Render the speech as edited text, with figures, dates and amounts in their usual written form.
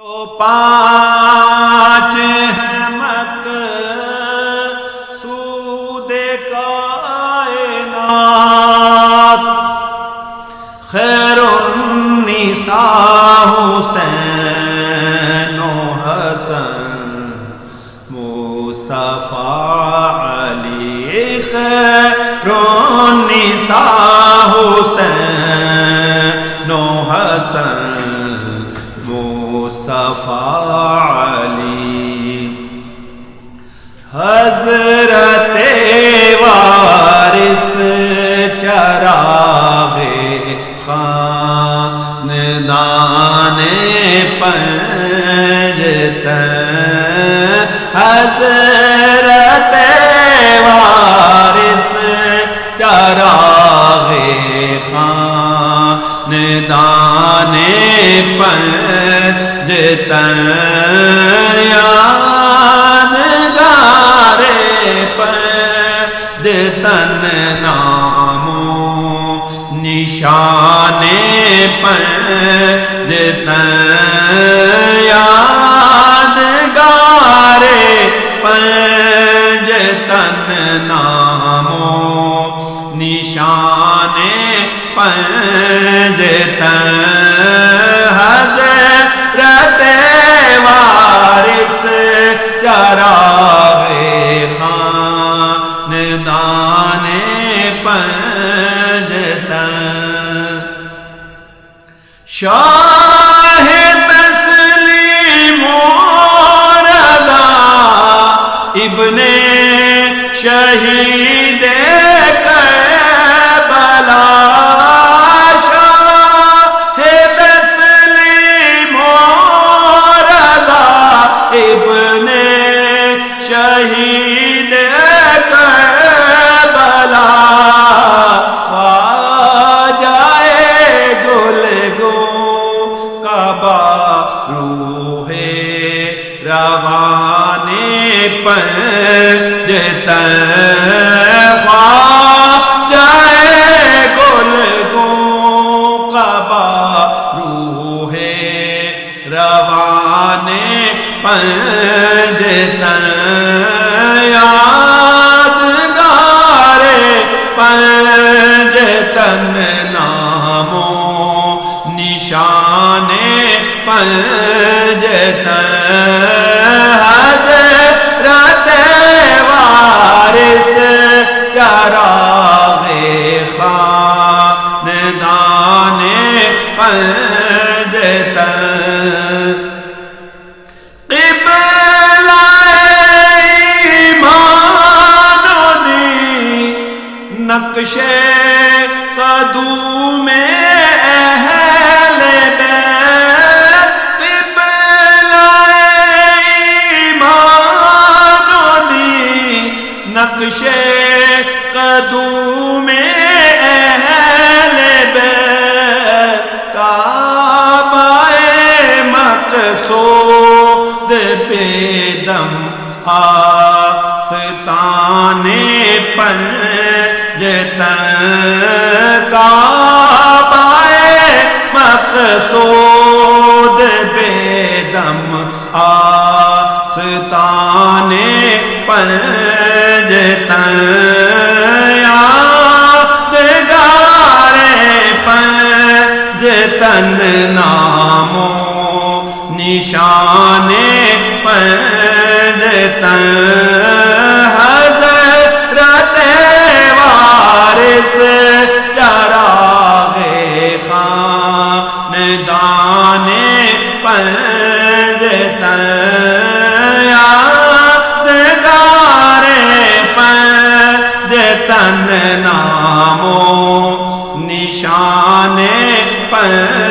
تو پانچ احمد سود کائنات خیر النساء حسین و حسن مصطفیٰ علی خیر النساء حسین و حسن مصطفیٰ علی حضرت وارث چراغ خاندان پنجتن حضرت وارث چراغ خاندان پنجتن یادگار پنجتن نامو نشان پنجتن یادگار پنجتن نامو نشان پنجتن حضرت وارث چراغ خاندان پنجتن شاہ تسلیم و رضا ابن شہید کربلا شاہ تسلیم و رضا ابن شہید کربلا روح روان پنجتن خواجہ گل گوں قبا روح روان پنجتن یادگار پنجتن نامو نشان پنجتن حضرت وارث چراغ خاندان پنجتن قبلہ ایمان و دین نقش قدوم نقش قدوم اہل بیت کعبہ مقصود بیدم آستان پنجتن کعبہ مقصود بیدم آستان پنجتن یادگار پنجتن نامو نشان پنجتن حضرت وارث چراغ خاندان پنجتن پنجتن نامو نشان پنجتن